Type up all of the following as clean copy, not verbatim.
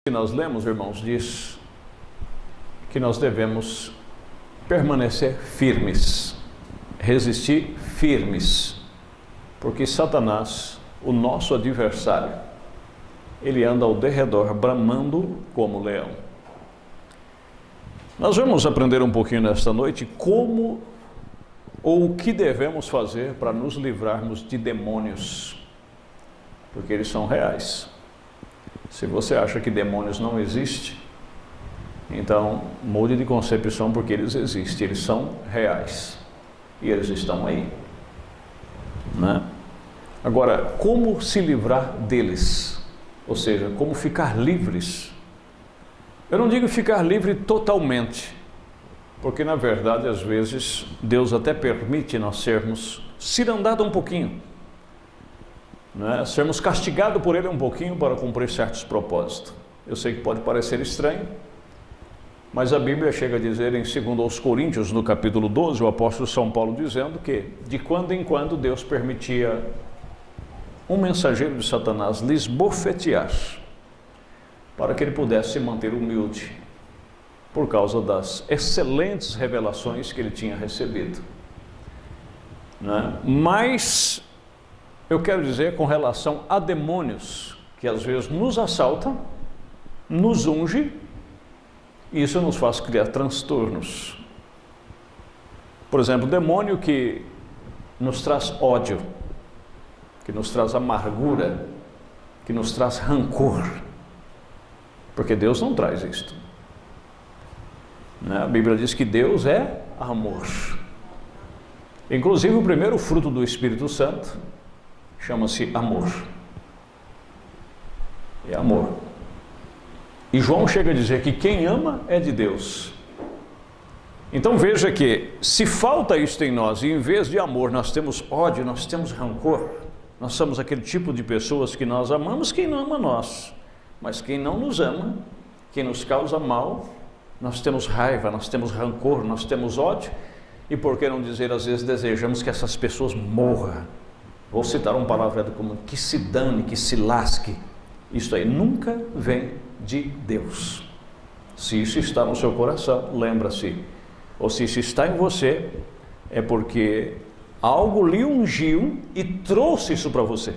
que nós lemos, irmãos, diz que nós devemos permanecer firmes, resistir firmes, porque Satanás, o nosso adversário, ele anda ao derredor bramando como leão. Nós vamos aprender um pouquinho nesta noite como ou o que devemos fazer para nos livrarmos de demônios, porque eles são reais. Se você acha que demônios não existem, então mude de concepção, porque eles existem, eles são reais e eles estão aí, né? Agora, como se livrar deles? Ou seja, como ficar livres? Eu não digo ficar livre totalmente, porque na verdade às vezes Deus até permite nós sermos cirandados um pouquinho, né? Sermos castigados por Ele um pouquinho para cumprir certos propósitos. Eu sei que pode parecer estranho, mas a Bíblia chega a dizer em 2 Coríntios, no capítulo 12, o apóstolo São Paulo dizendo que de quando em quando Deus permitia um mensageiro de Satanás lhes bofetear, para que ele pudesse se manter humilde, por causa das excelentes revelações que ele tinha recebido, né? Mas eu quero dizer com relação a demônios, que às vezes nos assaltam, nos unge, e isso nos faz criar transtornos. Por exemplo, demônio que nos traz ódio, que nos traz amargura, que nos traz rancor, porque Deus não traz isto, né? A Bíblia diz que Deus é amor. Inclusive o primeiro fruto do Espírito Santo chama-se amor. É amor. E João chega a dizer que quem ama é de Deus. Então veja que se falta isto em nós, e em vez de amor nós temos ódio, nós temos rancor, nós somos aquele tipo de pessoas que nós amamos quem não ama nós, mas quem não nos ama, quem nos causa mal, nós temos raiva, nós temos rancor, nós temos ódio, e por que não dizer, às vezes desejamos que essas pessoas morram. Vou citar um palavrão como que se dane, que se lasque. Isso aí nunca vem de Deus. Se isso está no seu coração, lembra-se, ou se isso está em você, é porque algo lhe ungiu e trouxe isso para você.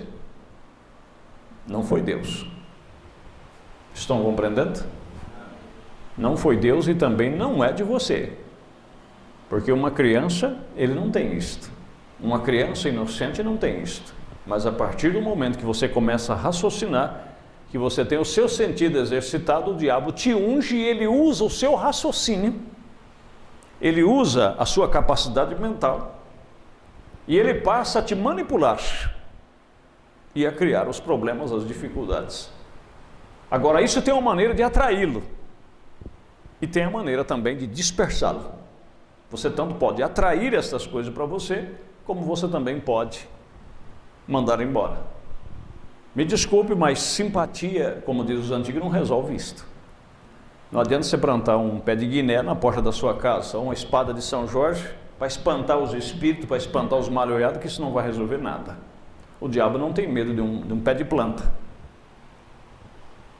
Não foi Deus. Estão compreendendo? Não foi Deus e também não é de você. Porque uma criança, ele não tem isto. Uma criança inocente não tem isto. Mas a partir do momento que você começa a raciocinar, que você tem o seu sentido exercitado, o diabo te unge e ele usa o seu raciocínio, ele usa a sua capacidade mental, e ele passa a te manipular e a criar os problemas, as dificuldades. Agora, isso tem uma maneira de atraí-lo e tem a maneira também de dispersá-lo. Você tanto pode atrair essas coisas para você, como você também pode mandar embora. Me desculpe, mas simpatia, como diz os antigos, não resolve isto. Não adianta você plantar um pé de guiné na porta da sua casa, ou uma espada de São Jorge, para espantar os espíritos, para espantar os mal-olhados, que isso não vai resolver nada. O diabo não tem medo de um pé de planta.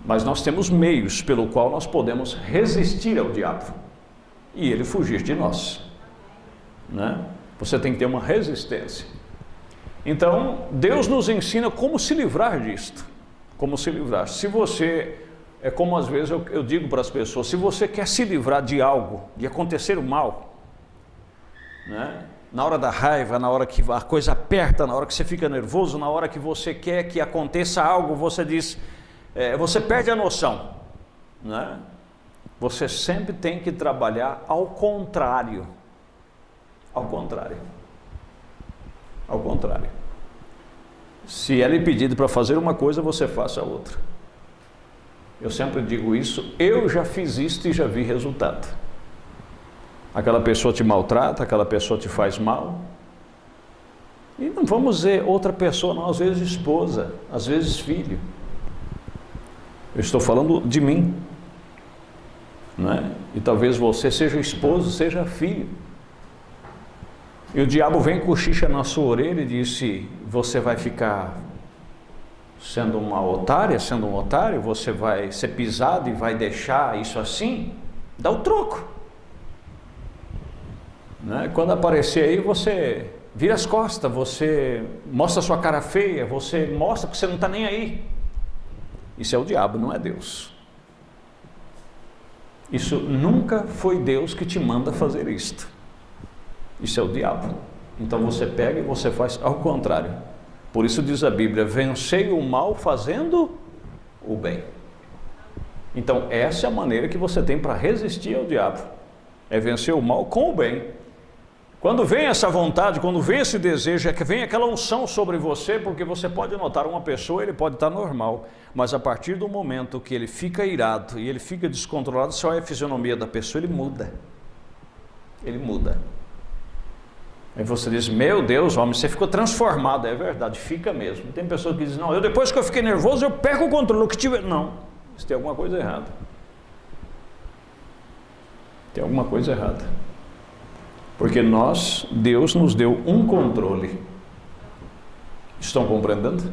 Mas nós temos meios pelo qual nós podemos resistir ao diabo e ele fugir de nós, né? Você tem que ter uma resistência. Então, Deus nos ensina como se livrar disto. Como se livrar. Se você, é como às vezes eu digo para as pessoas, se você quer se livrar de algo, de acontecer o mal, né? Na hora da raiva, na hora que a coisa aperta, na hora que você fica nervoso, na hora que você quer que aconteça algo, você diz, você perde a noção, né? Você sempre tem que trabalhar ao contrário. Ao contrário. Ao contrário. Se é lhe pedido para fazer uma coisa, você faça outra. Eu sempre digo isso, eu já fiz isto e já vi resultado. Aquela pessoa te maltrata, aquela pessoa te faz mal. E não vamos dizer outra pessoa, não, às vezes esposa, às vezes filho. Eu estou falando de mim, né? E talvez você seja esposo, seja filho. E o diabo vem, cochicha na sua orelha e disse, você vai ficar sendo uma otária, sendo um otário, você vai ser pisado e vai deixar isso assim? Dá o troco. Né? Quando aparecer aí, você vira as costas, você mostra a sua cara feia, você mostra que você não está nem aí. Isso é o diabo, não é Deus. Isso nunca foi Deus que te manda fazer isto. Isso é o diabo. Então você pega e você faz ao contrário. Por isso diz a Bíblia, vencei o mal fazendo o bem. Então essa é a maneira que você tem para resistir ao diabo. É vencer o mal com o bem. Quando vem essa vontade, quando vem esse desejo, é que vem aquela unção sobre você, porque você pode notar uma pessoa, ele pode estar normal, mas a partir do momento que ele fica irado e ele fica descontrolado, você olha a fisionomia da pessoa, ele muda. Ele muda. Aí você diz, meu Deus, homem, você ficou transformado. É verdade, fica mesmo. Tem pessoas que dizem, não, eu depois que eu fiquei nervoso, eu perco o controle, o que tiver... Não, isso tem alguma coisa errada. Tem alguma coisa errada. Porque Deus nos deu um controle. Estão compreendendo?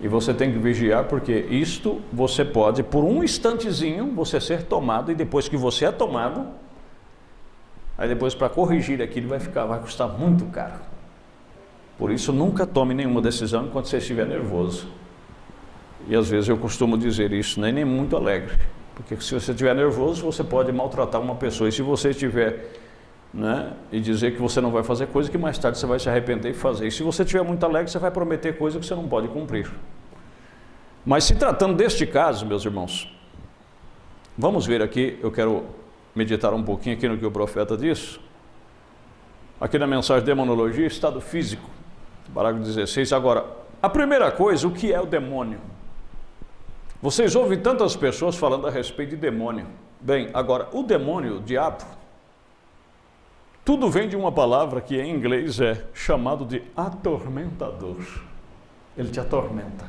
E você tem que vigiar, porque isto você pode, por um instantezinho, você ser tomado, e depois que você é tomado, aí depois para corrigir aquilo vai custar muito caro. Por isso nunca tome nenhuma decisão enquanto você estiver nervoso. E às vezes eu costumo dizer isso, nem muito alegre. Porque se você estiver nervoso, você pode maltratar uma pessoa. E se você estiver... Né? E dizer que você não vai fazer coisa que mais tarde você vai se arrepender e fazer. E se você estiver muito alegre, você vai prometer coisa que você não pode cumprir. Mas se tratando deste caso, meus irmãos, vamos ver aqui, eu quero meditar um pouquinho aqui no que o profeta diz. Aqui na mensagem Demonologia, estado físico, parágrafo 16. Agora, a primeira coisa, o que é o demônio? Vocês ouvem tantas pessoas falando a respeito de demônio. Bem, agora, o demônio, o diabo, tudo vem de uma palavra que em inglês é chamado de atormentador. Ele te atormenta.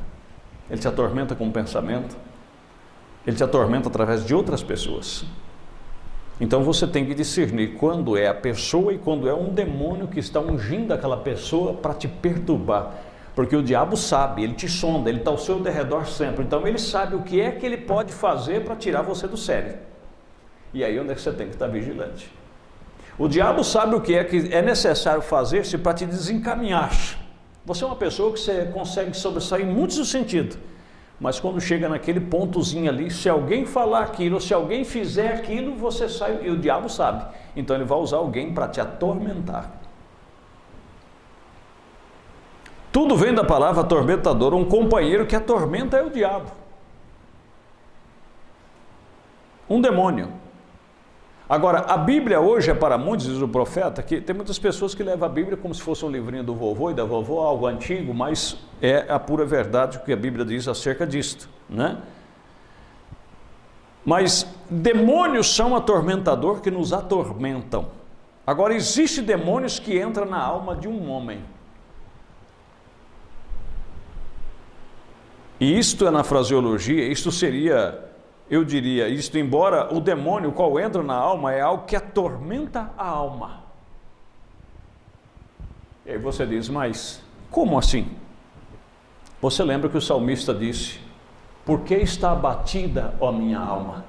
Ele te atormenta com o pensamento. Ele te atormenta através de outras pessoas. Então você tem que discernir quando é a pessoa e quando é um demônio que está ungindo aquela pessoa para te perturbar. Porque o diabo sabe, ele te sonda, ele está ao seu derredor sempre. Então ele sabe o que é que ele pode fazer para tirar você do sério. E aí onde é que você tem que estar vigilante? O diabo sabe o que é necessário fazer-se para te desencaminhar. Você é uma pessoa que você consegue sobressair em muitos sentidos, mas quando chega naquele pontozinho ali, se alguém falar aquilo, se alguém fizer aquilo, você sai, e o diabo sabe. Então ele vai usar alguém para te atormentar. Tudo vem da palavra atormentador, um companheiro que atormenta é o diabo. Um demônio. Agora, a Bíblia hoje é para muitos, diz o profeta, que tem muitas pessoas que levam a Bíblia como se fosse um livrinho do vovô e da vovó, algo antigo, mas é a pura verdade o que a Bíblia diz acerca disto, né? Mas demônios são atormentador que nos atormentam. Agora, existem demônios que entram na alma de um homem. E isto é na fraseologia, isto seria... Eu diria isto, embora o demônio, qual entra na alma, é algo que atormenta a alma. E aí você diz, mas como assim? Você lembra que o salmista disse, por que está abatida, ó minha alma?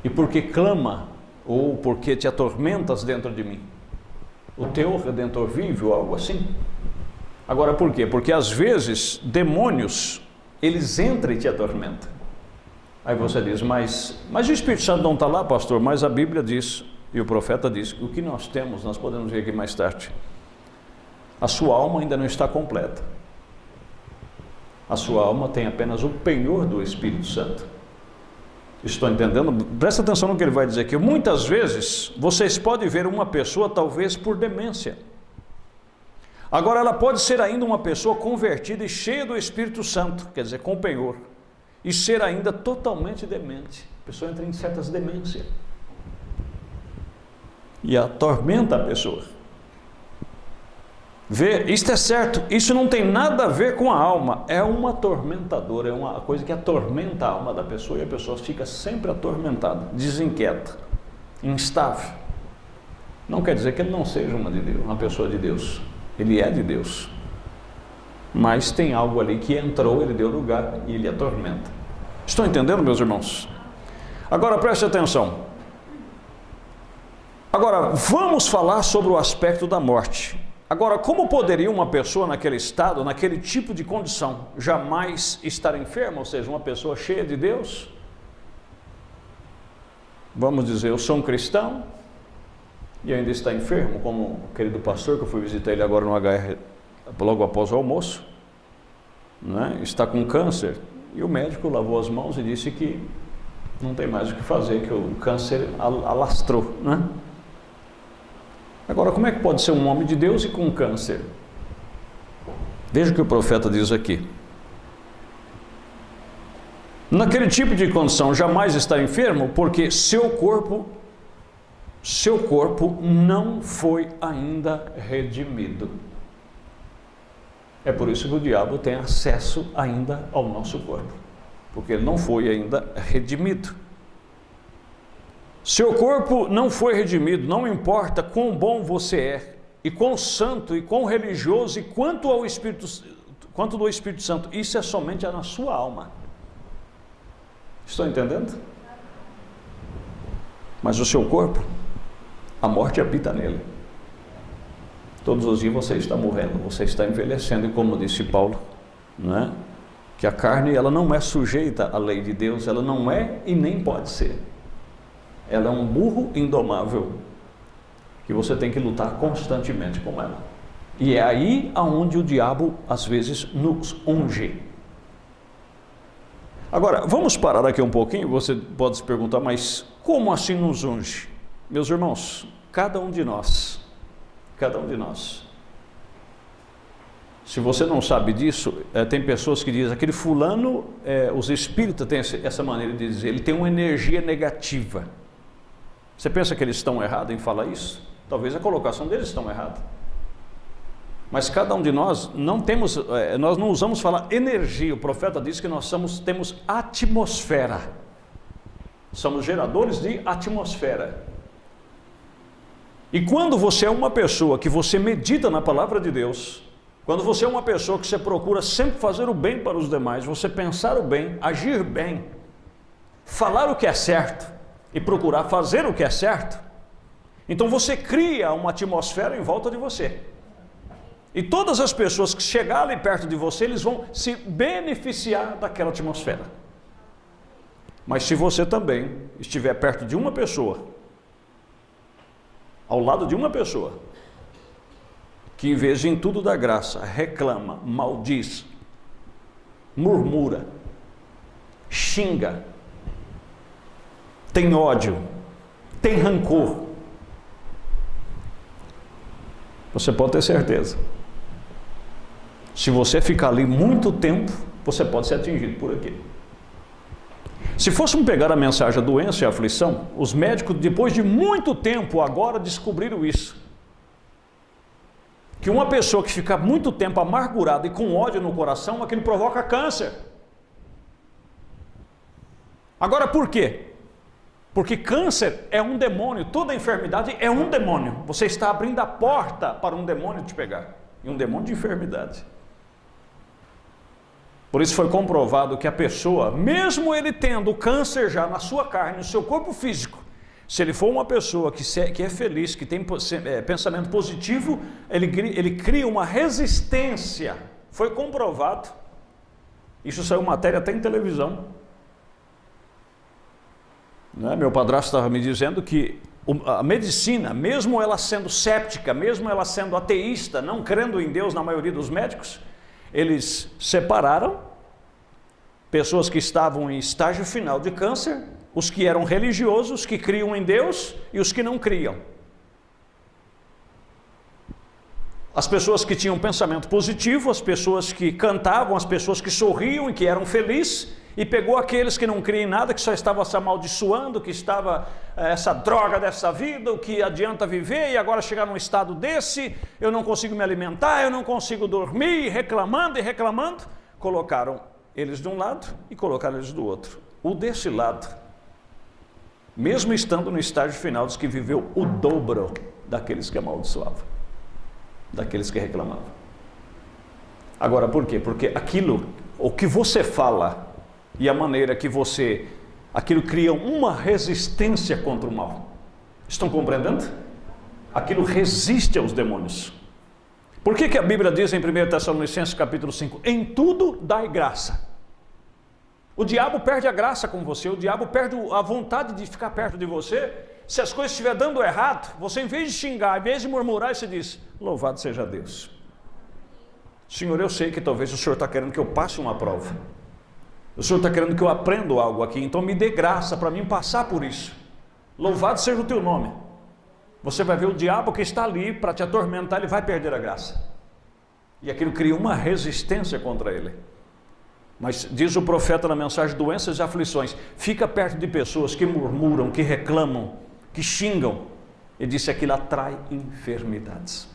E por que clama, ou por que te atormentas dentro de mim? O teu Redentor vive, ou algo assim? Agora por quê? Porque às vezes, demônios, eles entram e te atormentam. Aí você diz, mas o Espírito Santo não está lá, pastor? Mas a Bíblia diz, e o profeta diz, o que nós temos, nós podemos ver aqui mais tarde. A sua alma ainda não está completa. A sua alma tem apenas o penhor do Espírito Santo. Estou entendendo? Presta atenção no que ele vai dizer aqui. Muitas vezes, vocês podem ver uma pessoa talvez por demência. Agora, ela pode ser ainda uma pessoa convertida e cheia do Espírito Santo, quer dizer, com penhor. E ser ainda totalmente demente. A pessoa entra em certas demências. E atormenta a pessoa. Vê, isto é certo, isso não tem nada a ver com a alma. É uma atormentadora, é uma coisa que atormenta a alma da pessoa e a pessoa fica sempre atormentada, desinquieta, instável. Não quer dizer que ele não seja uma pessoa de Deus. Ele é de Deus. mas tem algo ali que entrou, ele deu lugar e ele atormenta. Estão entendendo, meus irmãos? Agora preste atenção. Agora vamos falar sobre o aspecto da morte. Agora, como poderia uma pessoa naquele estado, naquele tipo de condição, jamais estar enferma, ou seja, uma pessoa cheia de Deus? Vamos dizer, eu sou um cristão e ainda está enfermo, como o querido pastor que eu fui visitar ele agora no HR, logo após o almoço, né? Está com câncer, e o médico lavou as mãos e disse que não tem mais o que fazer, que o câncer alastrou, né? Agora, como é que pode ser um homem de Deus e com câncer? Veja o que o profeta diz aqui. Naquele tipo de condição, jamais está enfermo, porque seu corpo não foi ainda redimido. É por isso que o diabo tem acesso ainda ao nosso corpo, porque ele não foi ainda redimido. Seu corpo não foi redimido, não importa quão bom você é, e quão santo, e quão religioso, e quanto do Espírito Santo, isso é somente na sua alma. Estão entendendo? Mas o seu corpo, a morte habita nele. Todos os dias você está morrendo, você está envelhecendo, e como disse Paulo, né, que a carne ela não é sujeita à lei de Deus, ela não é e nem pode ser. Ela é um burro indomável, que você tem que lutar constantemente com ela. E é aí aonde o diabo às vezes nos unge. Agora, vamos parar aqui um pouquinho. Você pode se perguntar, mas como assim nos unge? Meus irmãos, cada um de nós, se você não sabe disso, tem pessoas que dizem, aquele fulano, os espíritas têm essa maneira de dizer, ele tem uma energia negativa. Você pensa que eles estão errados em falar isso? Talvez a colocação deles estão errada. Mas cada um de nós nós não usamos falar energia. O profeta diz que nós temos atmosfera. Somos geradores de atmosfera. E quando você é uma pessoa que você medita na palavra de Deus, quando você é uma pessoa que você procura sempre fazer o bem para os demais, você pensar o bem, agir bem, falar o que é certo e procurar fazer o que é certo, então você cria uma atmosfera em volta de você. E todas as pessoas que chegarem perto de você, eles vão se beneficiar daquela atmosfera. Mas se você também estiver perto de uma pessoa, ao lado de uma pessoa, que em vez de em tudo dar graça, reclama, maldiz, murmura, xinga, tem ódio, tem rancor, você pode ter certeza, se você ficar ali muito tempo, você pode ser atingido por aquilo. Se fôssemos pegar a mensagem a doença e a aflição, os médicos, depois de muito tempo, agora descobriram isso. Que uma pessoa que fica muito tempo amargurada e com ódio no coração, aquilo provoca câncer. Agora por quê? Porque câncer é um demônio, toda enfermidade é um demônio. Você está abrindo a porta para um demônio te pegar, e um demônio de enfermidade. Por isso foi comprovado que a pessoa, mesmo ele tendo câncer já na sua carne, no seu corpo físico, se ele for uma pessoa que é feliz, que tem pensamento positivo, ele cria uma resistência. Foi comprovado. Isso saiu matéria até em televisão. Né? Meu padrasto estava me dizendo que a medicina, mesmo ela sendo céptica, mesmo ela sendo ateísta, não crendo em Deus na maioria dos médicos, eles separaram pessoas que estavam em estágio final de câncer, os que eram religiosos, os que criam em Deus e os que não criam. As pessoas que tinham pensamento positivo, as pessoas que cantavam, as pessoas que sorriam e que eram felizes, e pegou aqueles que não criam em nada, que só estavam se amaldiçoando, que estava essa droga dessa vida, o que adianta viver, e agora chegar num estado desse, eu não consigo me alimentar, eu não consigo dormir, e reclamando, colocaram eles de um lado e colocaram eles do outro. O desse lado, mesmo estando no estágio final, diz que viveu o dobro daqueles que amaldiçoavam, daqueles que reclamavam. Agora, por quê? Porque o que você fala e a maneira que aquilo cria uma resistência contra o mal. Estão compreendendo? Aquilo resiste aos demônios. Por que a Bíblia diz em 1 Tessalonicenses capítulo 5, em tudo dai graça? O diabo perde a graça com você, o diabo perde a vontade de ficar perto de você. Se as coisas estiverem dando errado, você, em vez de xingar, em vez de murmurar, você diz, louvado seja Deus. Senhor, eu sei que talvez o Senhor está querendo que eu passe uma prova. O Senhor está querendo que eu aprenda algo aqui, então me dê graça para mim passar por isso. Louvado seja o teu nome. Você vai ver o diabo que está ali para te atormentar, ele vai perder a graça. E aquilo cria uma resistência contra ele. Mas diz o profeta na mensagem, doenças e aflições, fica perto de pessoas que murmuram, que reclamam, que xingam. Ele disse, aquilo atrai enfermidades.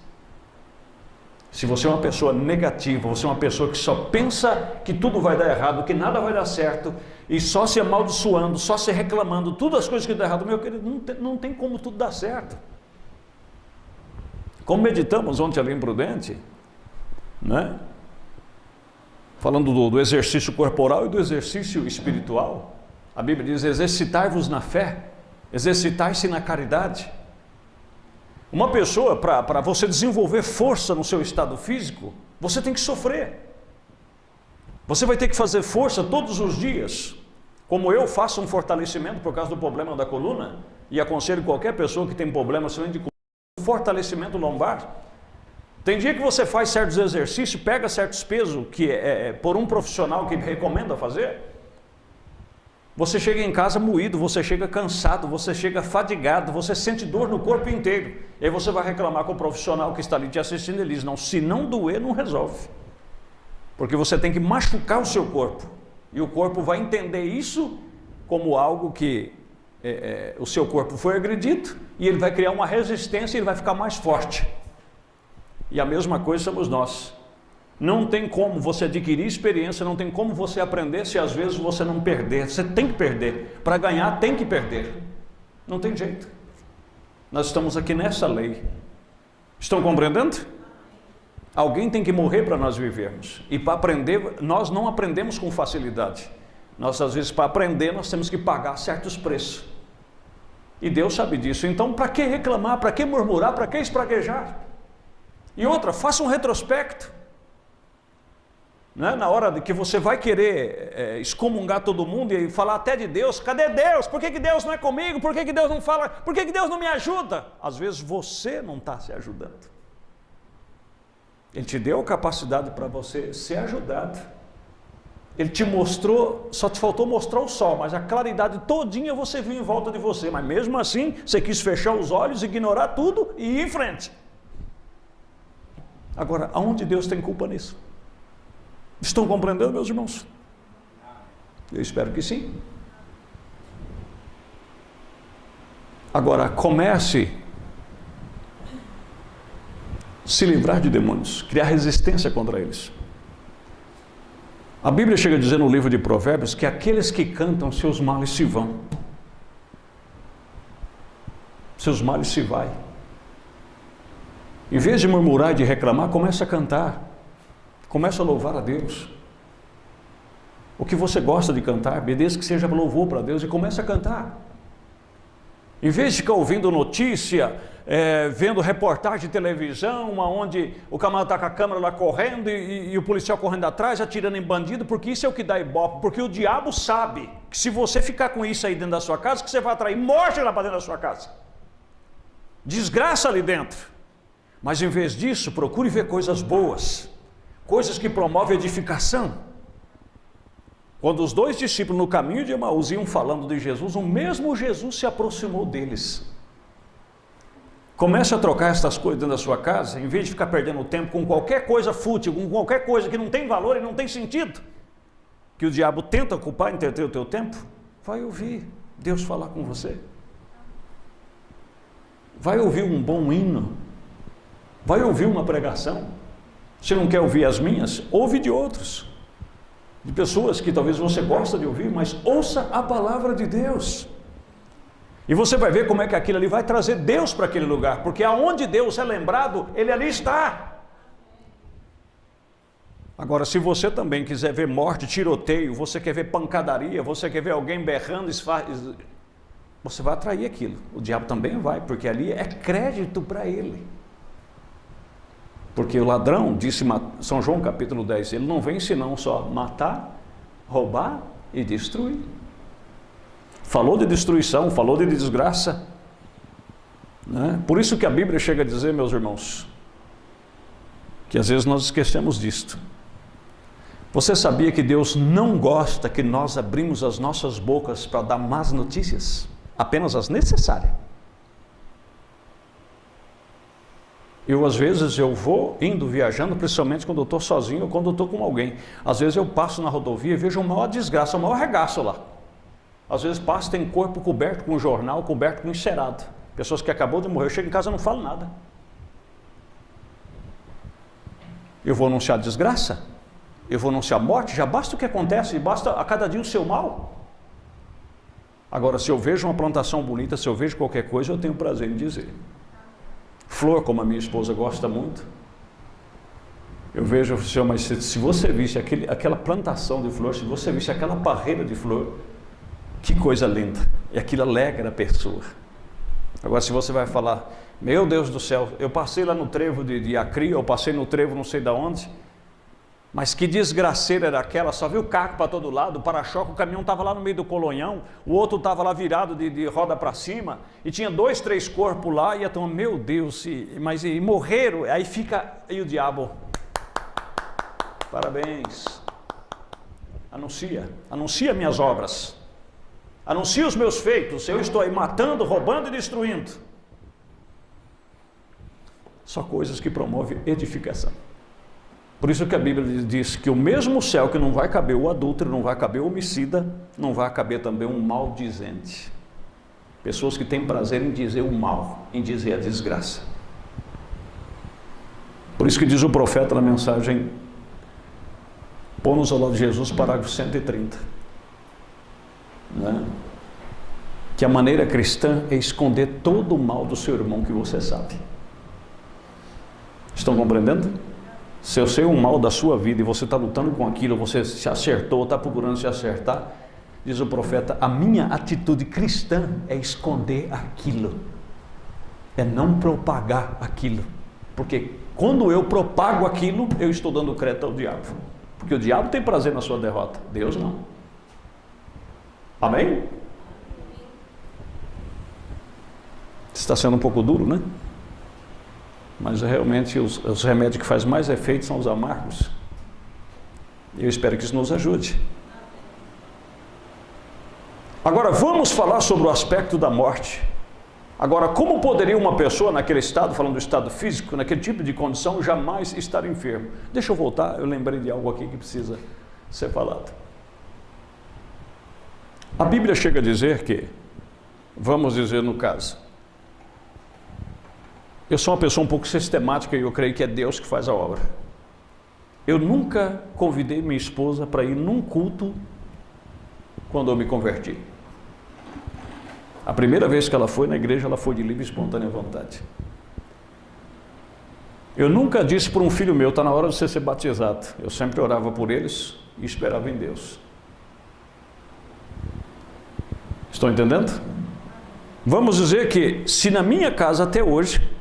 Se você é uma pessoa negativa, você é uma pessoa que só pensa que tudo vai dar errado, que nada vai dar certo, e só se amaldiçoando, só se reclamando, todas as coisas que dão errado, meu querido, não tem como tudo dar certo. Como meditamos ontem ali em Prudente, né? Falando do exercício corporal e do exercício espiritual, a Bíblia diz, exercitai-vos na fé, exercitai-se na caridade. Uma pessoa, para você desenvolver força no seu estado físico, você tem que sofrer. Você vai ter que fazer força todos os dias. Como eu faço um fortalecimento por causa do problema da coluna, e aconselho qualquer pessoa que tem problema de coluna, fortalecimento lombar. Tem dia que você faz certos exercícios, pega certos pesos que por um profissional que recomenda fazer. Você chega em casa moído, você chega cansado, você chega fadigado, você sente dor no corpo inteiro. E aí você vai reclamar com o profissional que está ali te assistindo, ele diz, não, se não doer, não resolve. Porque você tem que machucar o seu corpo. E o corpo vai entender isso como algo que o seu corpo foi agredido, e ele vai criar uma resistência e ele vai ficar mais forte. E a mesma coisa somos nós. Não tem como você adquirir experiência, não tem como você aprender se às vezes você não perder. Você tem que perder. Para ganhar tem que perder. Não tem jeito. Nós estamos aqui nessa lei. Estão compreendendo? Alguém tem que morrer para nós vivermos. E para aprender, nós não aprendemos com facilidade. Nós às vezes para aprender nós temos que pagar certos preços. E Deus sabe disso. Então para que reclamar, para que murmurar, para que espraguejar? E outra, faça um retrospecto. Né? Na hora de que você vai querer excomungar todo mundo e falar até de Deus, cadê Deus? Por que Deus não é comigo? Por que Deus não fala? Por que Deus não me ajuda? Às vezes você não está se ajudando. Ele te deu a capacidade para você ser ajudado. Ele te mostrou, só te faltou mostrar o sol, mas a claridade todinha você viu em volta de você. Mas mesmo assim, você quis fechar os olhos, ignorar tudo e ir em frente. Agora, aonde Deus tem culpa nisso? Estão compreendendo, meus irmãos? Eu espero que sim. Agora, comece a se livrar de demônios, criar resistência contra eles. A Bíblia chega a dizer no livro de Provérbios que aqueles que cantam, seus males se vão. Seus males se vai. Em vez de murmurar e de reclamar, comece a cantar. Comece a louvar a Deus. O que você gosta de cantar, desde que seja louvor para Deus, e comece a cantar. Em vez de ficar ouvindo notícia, vendo reportagem de televisão, onde o camarada está com a câmera lá correndo e o policial correndo atrás, atirando em bandido, porque isso é o que dá ibope, porque o diabo sabe que se você ficar com isso aí dentro da sua casa, que você vai atrair morte lá para dentro da sua casa. Desgraça ali dentro. Mas em vez disso, procure ver coisas boas, coisas que promovem edificação. Quando os dois discípulos no caminho de Emaús iam falando de Jesus, o mesmo Jesus se aproximou deles. Comece a trocar essas coisas dentro da sua casa, em vez de ficar perdendo tempo com qualquer coisa fútil, com qualquer coisa que não tem valor e não tem sentido, que o diabo tenta ocupar e entreter o teu tempo. Vai ouvir Deus falar com você. Vai ouvir um bom hino. Vai ouvir uma pregação. Se não quer ouvir as minhas, ouve de outros. De pessoas que talvez você gosta de ouvir, mas ouça a palavra de Deus. E você vai ver como é que aquilo ali vai trazer Deus para aquele lugar, porque aonde Deus é lembrado, Ele ali está. Agora, se você também quiser ver morte, tiroteio, você quer ver pancadaria, você quer ver alguém berrando, você vai atrair aquilo. O diabo também vai, porque ali é crédito para ele. Porque o ladrão, disse São João capítulo 10, ele não vem senão só matar, roubar e destruir. Falou de destruição, falou de desgraça, né? Por isso que a Bíblia chega a dizer, meus irmãos, que às vezes nós esquecemos disto. Você sabia que Deus não gosta que nós abrimos as nossas bocas para dar más notícias? Apenas as necessárias. Às vezes eu vou indo, viajando, principalmente quando eu estou sozinho ou quando eu estou com alguém. Às vezes eu passo na rodovia e vejo uma maior desgraça, um maior regaço lá. Às vezes passo, tem corpo coberto com jornal, coberto com encerado. Pessoas que acabou de morrer, eu chego em casa e não falo nada. Eu vou anunciar desgraça? Eu vou anunciar morte? Já basta o que acontece, basta a cada dia o seu mal. Agora, se eu vejo uma plantação bonita, se eu vejo qualquer coisa, eu tenho prazer em dizer. Flor, como a minha esposa gosta muito, eu vejo, Senhor, mas se você visse aquela plantação de flor, se você visse aquela parreira de flor, que coisa linda, e aquilo alegra a pessoa. Agora, se você vai falar, meu Deus do céu, eu passei lá no trevo de Acri, eu passei no trevo não sei de onde, mas que desgraceira era aquela, só viu caco para todo lado, o para-choque, o caminhão estava lá no meio do colonhão, o outro estava lá virado de roda para cima, e tinha 2, 3 corpos lá, e então, meu Deus, mas morreram, aí o diabo, parabéns, anuncia minhas obras, anuncia os meus feitos, eu estou aí matando, roubando e destruindo, só coisas que promovem edificação. Por isso que a Bíblia diz que o mesmo céu que não vai caber o adúltero, não vai caber o homicida, não vai caber também um maldizente. Pessoas que têm prazer em dizer o mal, em dizer a desgraça. Por isso que diz o profeta na mensagem, pô-nos ao lado de Jesus, parágrafo 130. Né? Que a maneira cristã é esconder todo o mal do seu irmão que você sabe. Estão compreendendo? Se eu sei o mal da sua vida e você está lutando com aquilo, você se acertou, está procurando se acertar, diz o profeta, a minha atitude cristã é esconder aquilo, é não propagar aquilo, porque quando eu propago aquilo, eu estou dando crédito ao diabo, porque o diabo tem prazer na sua derrota, Deus não. Amém? Está sendo um pouco duro, né? Mas realmente os remédios que fazem mais efeito são os amargos. Eu espero que isso nos ajude. Agora vamos falar sobre o aspecto da morte. Agora, como poderia uma pessoa naquele estado, falando do estado físico, naquele tipo de condição, jamais estar enfermo? Deixa eu voltar, eu lembrei de algo aqui que precisa ser falado. A Bíblia chega a dizer que, vamos dizer no caso, eu sou uma pessoa um pouco sistemática e eu creio que é Deus que faz a obra. Eu nunca convidei minha esposa para ir num culto quando eu me converti. A primeira vez que ela foi na igreja, ela foi de livre e espontânea vontade. Eu nunca disse para um filho meu, está na hora de você ser batizado. Eu sempre orava por eles e esperava em Deus. Estão entendendo? Vamos dizer que se na minha casa até hoje,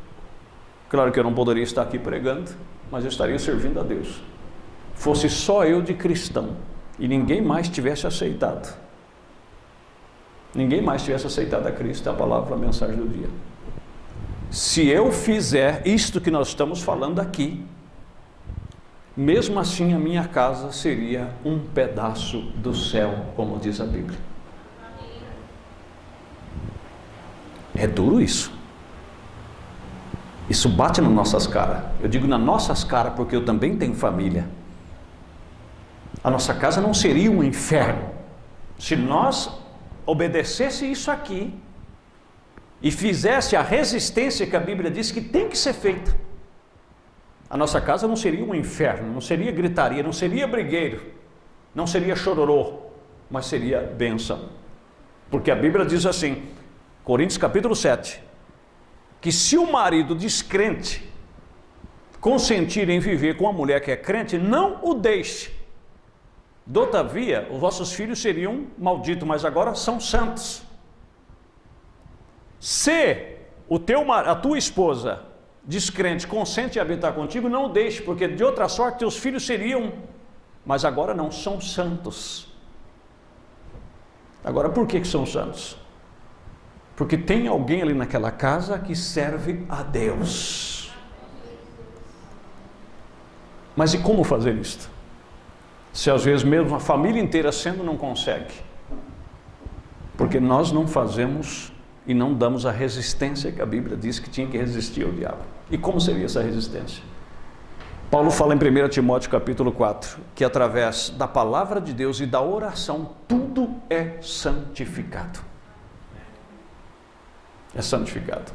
claro que eu não poderia estar aqui pregando, mas eu estaria servindo a Deus, fosse só eu de cristão e ninguém mais tivesse aceitado, a Cristo, a palavra, a mensagem do dia. Se eu fizer isto que nós estamos falando aqui, mesmo assim a minha casa seria um pedaço do céu, como diz a Bíblia. É duro isso. Isso bate nas nossas caras. Eu digo nas nossas caras porque eu também tenho família. A nossa casa não seria um inferno se nós obedecesse isso aqui e fizesse a resistência que a Bíblia diz que tem que ser feita. A nossa casa não seria um inferno, não seria gritaria, não seria brigueiro, não seria chororô, mas seria bênção. Porque a Bíblia diz assim, Coríntios capítulo 7, que se o marido descrente consentir em viver com uma mulher que é crente, não o deixe. Todavia, os vossos filhos seriam malditos, mas agora são santos. Se a tua esposa descrente consente em habitar contigo, não o deixe, porque de outra sorte teus filhos seriam, mas agora não, são santos. Agora, por que são santos? Porque tem alguém ali naquela casa que serve a Deus. Mas e como fazer isto? Se às vezes mesmo a família inteira sendo não consegue. Porque nós não fazemos e não damos a resistência que a Bíblia diz que tinha que resistir ao diabo. E como seria essa resistência? Paulo fala em 1 Timóteo capítulo 4, que através da palavra de Deus e da oração, tudo é santificado. É santificado.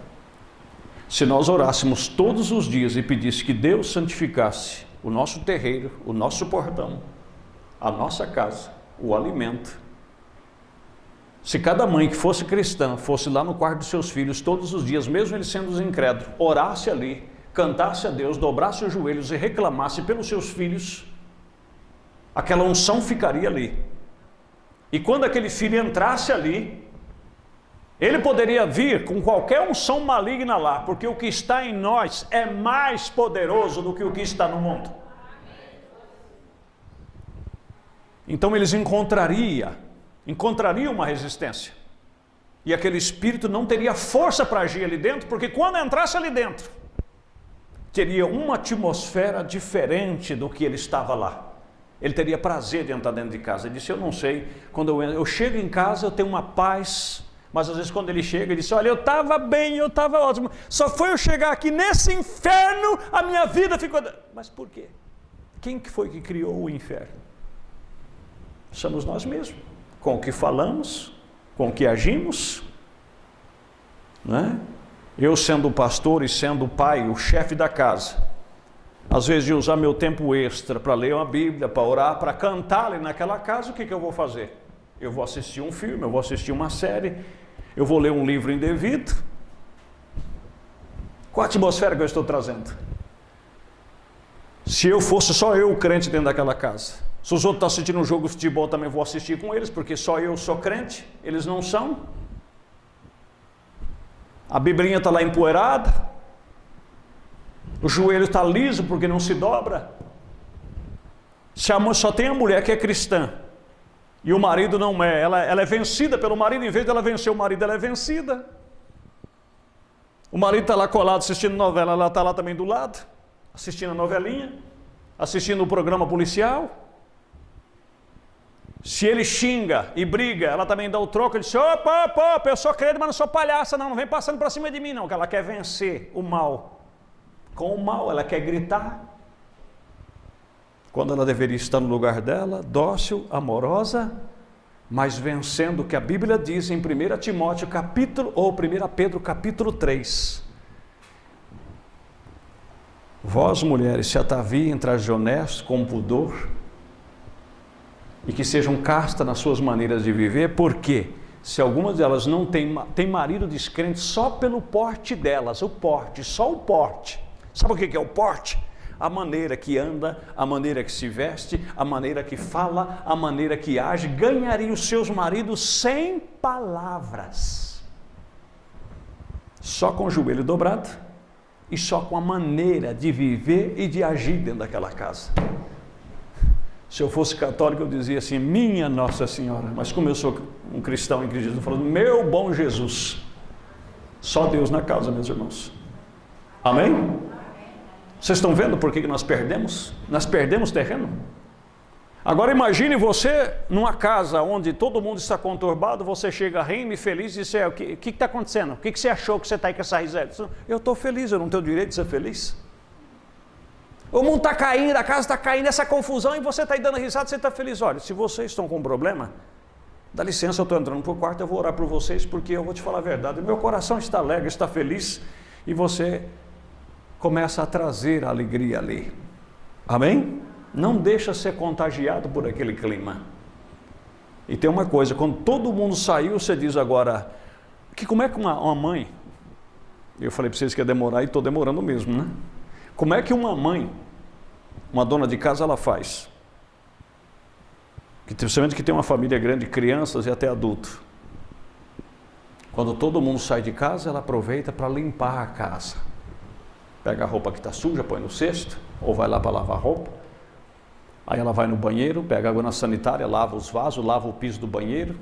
Se nós orássemos todos os dias e pedisse que Deus santificasse o nosso terreiro, o nosso portão, a nossa casa, o alimento, se cada mãe que fosse cristã fosse lá no quarto dos seus filhos todos os dias, mesmo eles sendo incrédulos, orasse ali, cantasse a Deus, dobrasse os joelhos e reclamasse pelos seus filhos, aquela unção ficaria ali. E quando aquele filho entrasse ali, ele poderia vir com qualquer unção maligna lá, porque o que está em nós é mais poderoso do que o que está no mundo. Então eles encontrariam uma resistência. E aquele espírito não teria força para agir ali dentro, porque quando entrasse ali dentro, teria uma atmosfera diferente do que ele estava lá. Ele teria prazer de entrar dentro de casa. Ele disse, eu não sei, quando eu chego em casa eu tenho uma paz, mas às vezes quando ele chega, ele diz, olha, eu estava bem, eu estava ótimo, só foi eu chegar aqui nesse inferno, a minha vida ficou... Mas por quê? Quem que foi que criou o inferno? Somos nós mesmos, com o que falamos, com o que agimos, não é? Eu sendo o pastor e sendo o pai, o chefe da casa, às vezes de usar meu tempo extra para ler uma Bíblia, para orar, para cantar ali naquela casa, o que eu vou fazer? Eu vou assistir um filme, eu vou assistir uma série, eu vou ler um livro indevido. Qual a atmosfera que eu estou trazendo? Se eu fosse só eu o crente dentro daquela casa, se os outros estão assistindo um jogo de futebol, também vou assistir com eles, porque só eu sou crente, eles não são. A biblinha está lá empoeirada, o joelho está liso porque não se dobra. Se só tem a mulher que é cristã e o marido não é, ela é vencida pelo marido, em vez de ela vencer o marido, ela é vencida. O marido está lá colado assistindo novela, ela está lá também do lado, assistindo a novelinha, assistindo o programa policial. Se ele xinga e briga, ela também dá o troco, ele diz, opa, eu sou crente, mas não sou palhaça, não vem passando para cima de mim não, que ela quer vencer o mal. Com o mal, ela quer gritar, quando ela deveria estar no lugar dela, dócil, amorosa, mas vencendo o que a Bíblia diz em 1 Timóteo capítulo, ou 1 Pedro capítulo 3. Vós mulheres, se ataviem, traje honesto, com pudor, e que sejam castas nas suas maneiras de viver, porque se algumas delas não têm marido descrente só pelo porte delas, só o porte. Sabe o que é o porte? A maneira que anda, a maneira que se veste, a maneira que fala, a maneira que age, ganharia os seus maridos sem palavras. Só com o joelho dobrado e só com a maneira de viver e de agir dentro daquela casa. Se eu fosse católico, eu dizia assim, minha Nossa Senhora, mas como eu sou um cristão em Cristo Jesus, eu falo, meu bom Jesus, só Deus na causa, meus irmãos. Amém? Vocês estão vendo por que nós perdemos? Nós perdemos terreno. Agora imagine você numa casa onde todo mundo está conturbado, você chega rindo e feliz e diz, o que está acontecendo? O que você achou que você está aí com essa risada? Eu estou feliz, eu não tenho direito de ser feliz. O mundo está caindo, a casa está caindo, essa confusão, e você está aí dando risada, você está feliz. Olha, se vocês estão com um problema, dá licença, eu estou entrando para o quarto, eu vou orar por vocês, porque eu vou te falar a verdade, meu coração está alegre, está feliz, e você começa a trazer a alegria ali. Amém? Não deixa ser contagiado por aquele clima. E tem uma coisa, quando todo mundo saiu, você diz agora, como é que uma mãe, eu falei para vocês que ia demorar, e estou demorando mesmo, né? Como é que uma mãe, uma dona de casa, ela faz? Principalmente que tem uma família grande, crianças e até adultos. Quando todo mundo sai de casa, ela aproveita para limpar a casa. Pega a roupa que está suja, põe no cesto, ou vai lá para lavar roupa. Aí ela vai no banheiro, pega água na sanitária, lava os vasos, lava o piso do banheiro,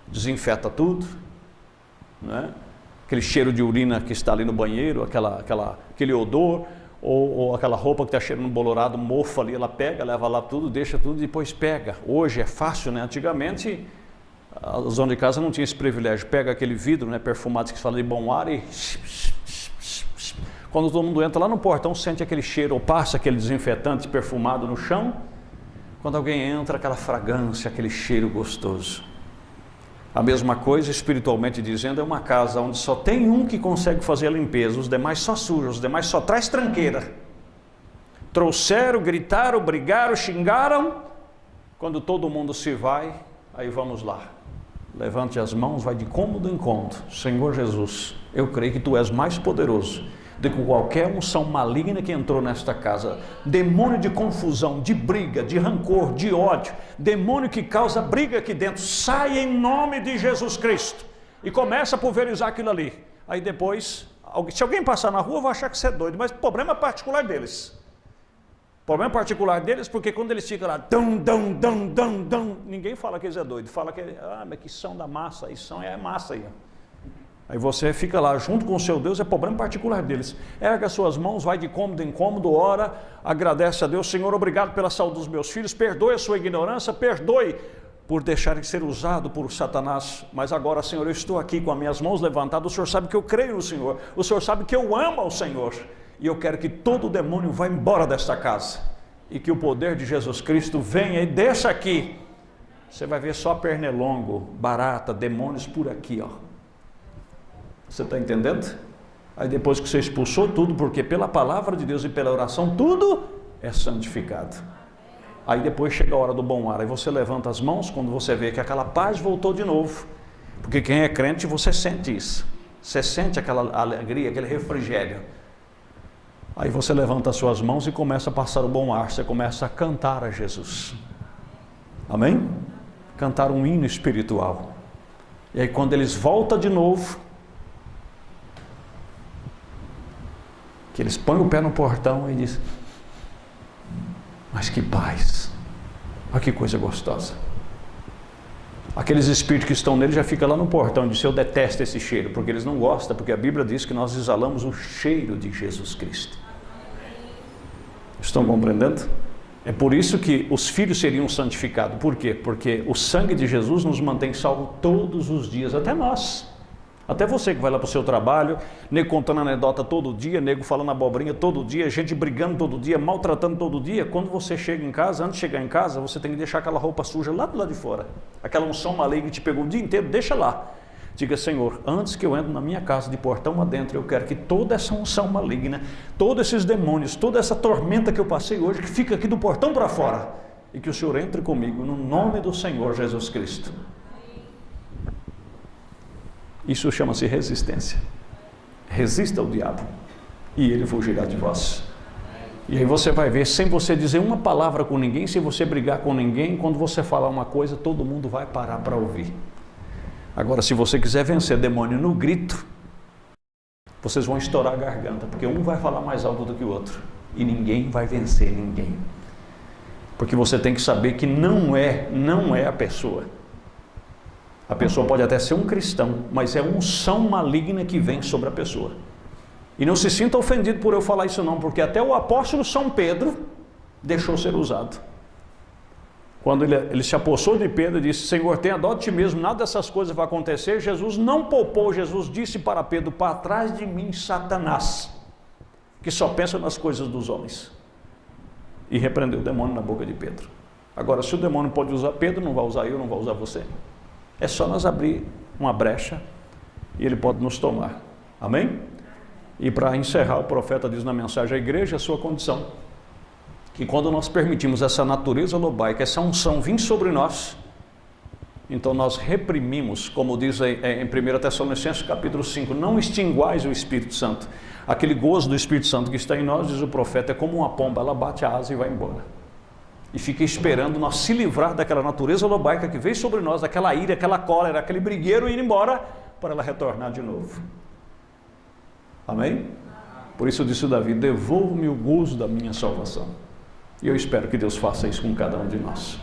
desinfeta tudo, né? Aquele cheiro de urina que está ali no banheiro, aquele odor, ou aquela roupa que está cheirando bolorado, mofa ali, ela pega, leva lá tudo, deixa tudo e depois pega. Hoje é fácil, né? Antigamente, a zona de casa não tinha esse privilégio. Pega aquele vidro, né, perfumado que se fala de bom ar e... Quando todo mundo entra lá no portão, sente aquele cheiro, ou passa aquele desinfetante perfumado no chão. Quando alguém entra, aquela fragrância, aquele cheiro gostoso. A mesma coisa, espiritualmente dizendo, é uma casa onde só tem um que consegue fazer a limpeza, os demais só sujam, os demais só traz tranqueira. Trouxeram, gritaram, brigaram, xingaram. Quando todo mundo se vai, aí vamos lá. Levante as mãos, vai de cômodo em cômodo. Senhor Jesus, eu creio que Tu és mais poderoso do que qualquer unção maligna que entrou nesta casa. Demônio de confusão, de briga, de rancor, de ódio, demônio que causa briga aqui dentro, sai em nome de Jesus Cristo e começa a pulverizar aquilo ali. Aí depois, se alguém passar na rua, vai achar que você é doido, mas problema particular deles. Problema particular deles, porque quando eles ficam lá, ninguém fala que eles é doido, fala que, mas que são da massa, aí são, é massa aí. Aí você fica lá junto com o seu Deus, é problema particular deles. Erga as suas mãos, vai de cômodo em cômodo, ora, agradece a Deus. Senhor, obrigado pela saúde dos meus filhos, perdoe a sua ignorância, perdoe por deixarem de ser usado por Satanás. Mas agora, Senhor, eu estou aqui com as minhas mãos levantadas, o Senhor sabe que eu creio no Senhor, o Senhor sabe que eu amo ao Senhor. E eu quero que todo demônio vá embora desta casa. E que o poder de Jesus Cristo venha e deixa aqui. Você vai ver só pernilongo, barata, demônios por aqui, ó. Você está entendendo? Aí depois que você expulsou tudo, porque pela palavra de Deus e pela oração, tudo é santificado. Aí depois chega a hora do bom ar, aí você levanta as mãos, quando você vê que aquela paz voltou de novo. Porque quem é crente, você sente isso. Você sente aquela alegria, aquele refrigério. Aí você levanta as suas mãos e começa a passar o bom ar, você começa a cantar a Jesus. Amém? Cantar um hino espiritual. E aí quando eles voltam de novo, que eles põem o pé no portão e dizem, mas que paz, olha que coisa gostosa. Aqueles espíritos que estão nele já ficam lá no portão e dizem, eu detesto esse cheiro, porque eles não gostam, porque a Bíblia diz que nós exalamos o cheiro de Jesus Cristo. Estão compreendendo? É por isso que os filhos seriam santificados. Por quê? Porque o sangue de Jesus nos mantém salvo todos os dias, até nós. Até você que vai lá para o seu trabalho, nego contando anedota todo dia, nego falando abobrinha todo dia, gente brigando todo dia, maltratando todo dia. Quando você chega em casa, antes de chegar em casa, você tem que deixar aquela roupa suja lá do lado de fora. Aquela unção maligna que te pegou o dia inteiro, deixa lá. Diga, Senhor, antes que eu entre na minha casa de portão adentro, eu quero que toda essa unção maligna, todos esses demônios, toda essa tormenta que eu passei hoje, que fica aqui do portão para fora, e que o Senhor entre comigo, no nome do Senhor Jesus Cristo. Isso chama-se resistência. Resista ao diabo e ele fugirá de vós. E aí você vai ver, sem você dizer uma palavra com ninguém, sem você brigar com ninguém, quando você falar uma coisa, todo mundo vai parar para ouvir. Agora, se você quiser vencer demônio no grito, vocês vão estourar a garganta, porque um vai falar mais alto do que o outro e ninguém vai vencer ninguém. Porque você tem que saber que não é a pessoa. A pessoa pode até ser um cristão, mas é unção maligna que vem sobre a pessoa. E não se sinta ofendido por eu falar isso não, porque até o apóstolo São Pedro deixou ser usado. Quando ele se apossou de Pedro e disse, Senhor, tenha dó de ti mesmo, nada dessas coisas vai acontecer, Jesus não poupou, Jesus disse para Pedro, para trás de mim, Satanás, que só pensa nas coisas dos homens. E repreendeu o demônio na boca de Pedro. Agora, se o demônio pode usar Pedro, não vai usar eu, não vai usar você. É só nós abrir uma brecha e ele pode nos tomar. Amém? E para encerrar, o profeta diz na mensagem à igreja a sua condição. Que quando nós permitimos essa natureza lobaica, essa unção vir sobre nós, Então nós reprimimos, como diz em 1 Tessalonicenses capítulo 5, não extinguais o Espírito Santo. Aquele gozo do Espírito Santo que está em nós, diz o profeta, é como uma pomba, ela bate a asa e vai embora. E fica esperando nós se livrar daquela natureza lobaica que veio sobre nós, daquela ira, aquela cólera, aquele brigueiro, e ir embora para ela retornar de novo. Amém? Por isso disse Davi, devolve-me o gozo da minha salvação. E eu espero que Deus faça isso com cada um de nós.